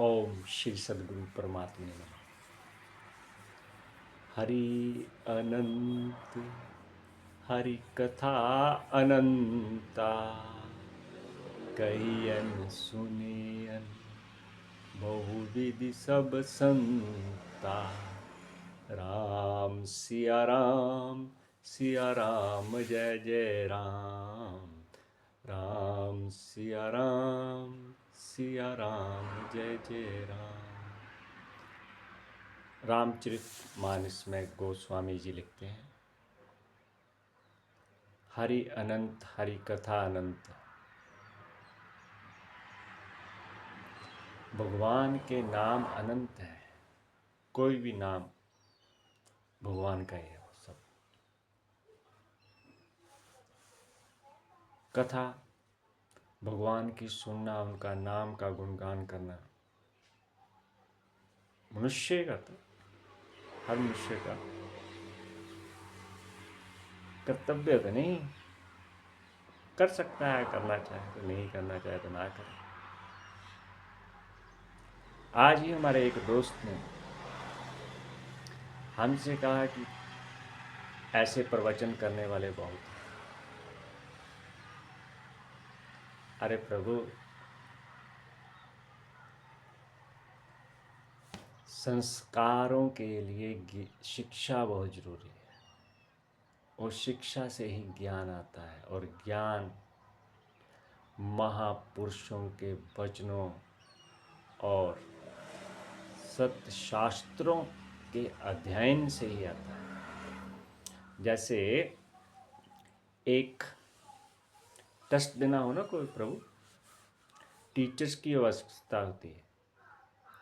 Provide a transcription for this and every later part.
ओम श्री सद्गुरु परमात्मा नमः। हरि अनंत हरि कथा अनंता, कहियन सुनियन बहुविधि सब संता। राम सिया राम जय जय राम। राम सिया राम जय जय राम। रामचरित मानस में गोस्वामी जी लिखते हैं, हरि अनंत हरि कथा अनंत। भगवान के नाम अनंत है, कोई भी नाम भगवान का ही है वो सब। कथा भगवान की सुनना, उनका नाम का गुणगान करना मनुष्य का तो हर मनुष्य का कर्तव्य तो नहीं, कर सकता है, करना चाहे तो, नहीं करना चाहे तो ना करे। आज ही हमारे एक दोस्त ने हमसे कहा कि ऐसे प्रवचन करने वाले बहुत हैं। अरे प्रभु, संस्कारों के लिए शिक्षा बहुत जरूरी है, और शिक्षा से ही ज्ञान आता है, और ज्ञान महापुरुषों के वचनों और सत्य शास्त्रों के अध्ययन से ही आता है। जैसे एक टेस्ट देना हो ना कोई प्रभु, टीचर्स की आवश्यकता होती है।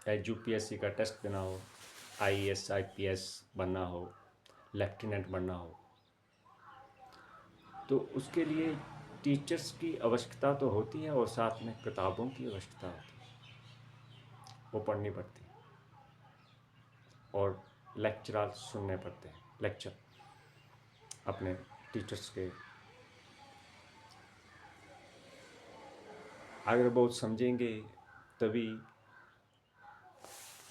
चाहे यूपीएससी का टेस्ट देना हो, आईएएस आईपीएस बनना हो, लेफ्टिनेंट बनना हो, तो उसके लिए टीचर्स की आवश्यकता तो होती है, और साथ में किताबों की आवश्यकता होती है, वो पढ़नी पड़ती है, और लेक्चरार सुनने पड़ते हैं, लेक्चर अपने टीचर्स के। अगर बहुत समझेंगे तभी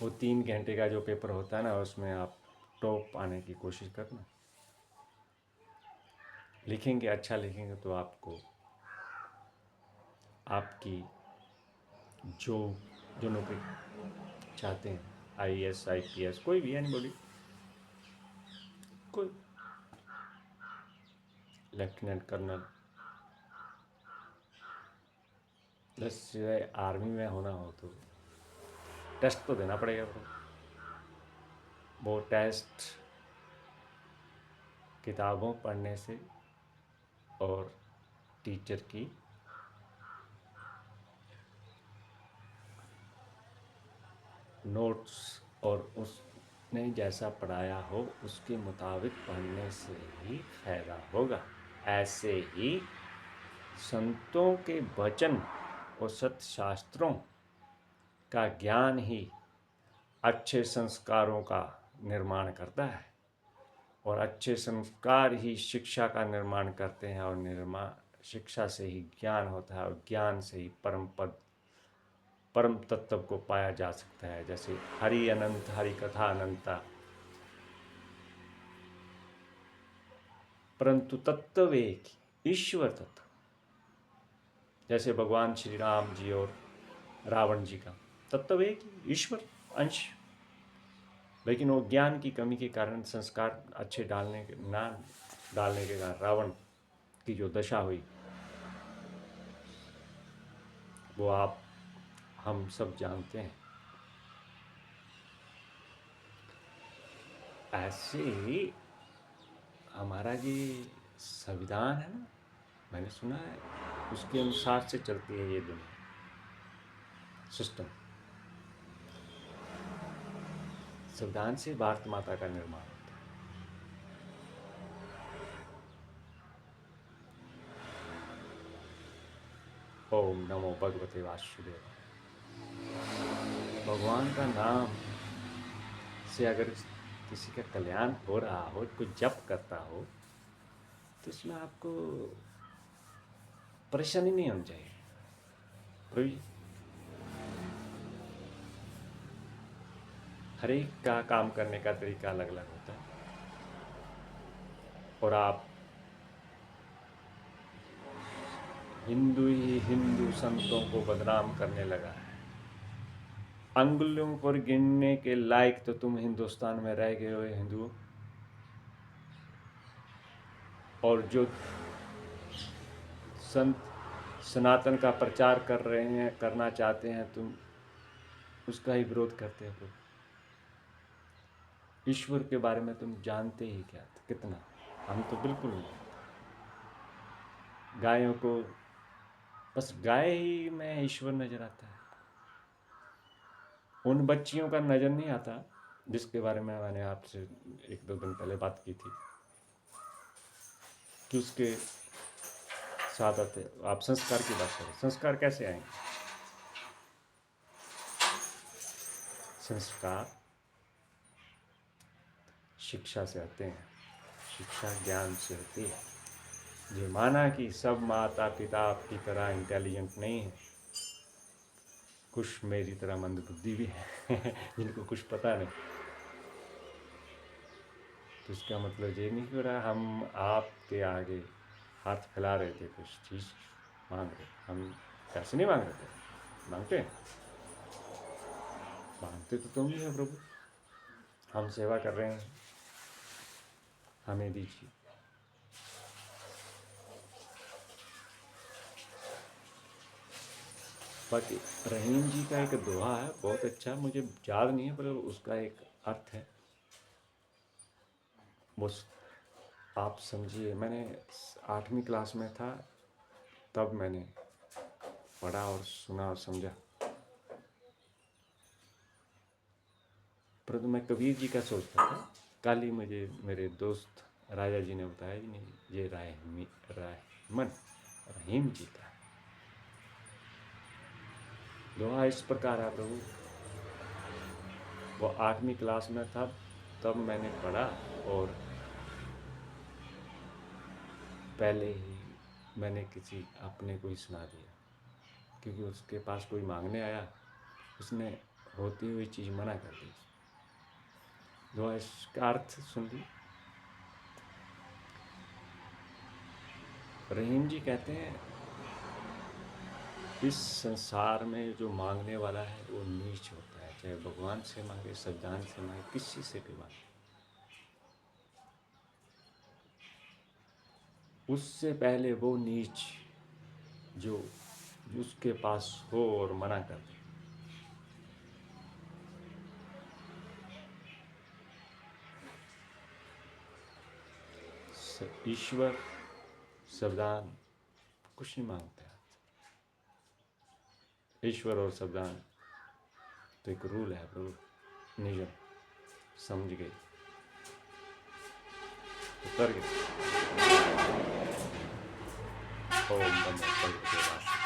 वो 3 घंटे का जो पेपर होता है ना, उसमें आप टॉप आने की कोशिश करना। लिखेंगे, अच्छा लिखेंगे तो आपको आपकी जो जो नौकरी चाहते हैं, आईएएस आईपीएस, कोई भी एनीबॉडी, कोई लेफ्टिनेंट कर्नल, जैसे आर्मी में होना हो तो टेस्ट तो देना पड़ेगा। वो टेस्ट किताबों पढ़ने से और टीचर की नोट्स और उसने जैसा पढ़ाया हो उसके मुताबिक पढ़ने से ही फायदा होगा। ऐसे ही संतों के वचन और सत्य शास्त्रों का ज्ञान ही अच्छे संस्कारों का निर्माण करता है, और अच्छे संस्कार ही शिक्षा का निर्माण करते हैं, और शिक्षा से ही ज्ञान होता है, और ज्ञान से ही परम पद, परम तत्व को पाया जा सकता है। जैसे हरि अनंत हरि कथा अनंता, परंतु तत्व एक, ईश्वर तत्व। जैसे भगवान श्री राम जी और रावण जी का तत्व एक, ईश्वर अंश, लेकिन वो ज्ञान की कमी के कारण, संस्कार अच्छे ना डालने के कारण रावण की जो दशा हुई वो आप हम सब जानते हैं। ऐसे ही हमारा ये संविधान है ना, मैंने सुना है उसके अनुसार से चलती है ये दुनिया, सिस्टम। संविधान से भारत माता का निर्माण होता है। ओम नमो भगवते वासुदेव। भगवान का नाम से अगर किसी का कल्याण हो रहा हो, कोई जप करता हो, तो इसमें आपको परेशानी नहीं होनी चाहिए। हर एक का काम करने का तरीका अलग अलग होता है, और आप हिंदू ही हिंदू संतों को बदनाम करने लगा है। अंगुलियों पर गिनने के लायक तो तुम हिंदुस्तान में रह गए हो हिंदुओं, और जो संत सनातन का प्रचार कर रहे हैं, करना चाहते हैं, तुम उसका ही विरोध करते हो। ईश्वर के बारे में तुम जानते ही क्या कितना? हम तो बिल्कुल नहीं। गायों को बस गाय ही में ईश्वर नजर आता है, उन बच्चियों का नजर नहीं आता जिसके बारे में मैंने आपसे 1-2 दिन पहले बात की थी कि उसके साथ आते। आप संस्कार की बात करें, संस्कार कैसे आएंगे? संस्कार शिक्षा से आते हैं, शिक्षा ज्ञान से होती है। जो माना कि सब माता पिता आपकी तरह इंटेलिजेंट नहीं है, कुछ मेरी तरह मंदबुद्धि भी है जिनको कुछ पता नहीं, तो इसका मतलब ये नहीं हो रहा हम आपके आगे हाथ फैला रहे थे, कुछ चीज़ मांग रहे। हम पैसे नहीं मांग रहे थे, मांगते हैं, मांगते तो तुम ही हो प्रभु, हम सेवा कर रहे हैं, हमें दीजिए। बाकी रहीम जी का एक दोहा है बहुत अच्छा, मुझे याद नहीं है पर उसका एक अर्थ है, वो आप समझिए। मैंने 8वीं क्लास में था तब मैंने पढ़ा और सुना और समझा। परंतु मैं कबीर जी का सोचता था, कल ही मुझे मेरे दोस्त राजा जी ने बताया कि नहीं ये राहमन रहीम जी का दोहा इस प्रकार है प्रभु। वो 8वीं क्लास में था तब मैंने पढ़ा, और पहले ही मैंने किसी अपने को ही सुना दिया, क्योंकि उसके पास कोई मांगने आया, उसने होती हुई चीज़ मना कर दी। दोहा इसका अर्थ सुन ली। रहीम जी कहते हैं इस संसार में जो मांगने वाला है वो नीच होता है, चाहे भगवान से मांगे, संविधान से मांगे, किसी से भी मांगे, उससे पहले वो नीच जो उसके पास हो और मना कर दे। ईश्वर संविधान कुछ नहीं मांगता है। ईश्वर और संविधान तो एक रूल है प्रभु, नियम, समझ गए, उतर गए। ओम नमो भगवते वासुदेवाय।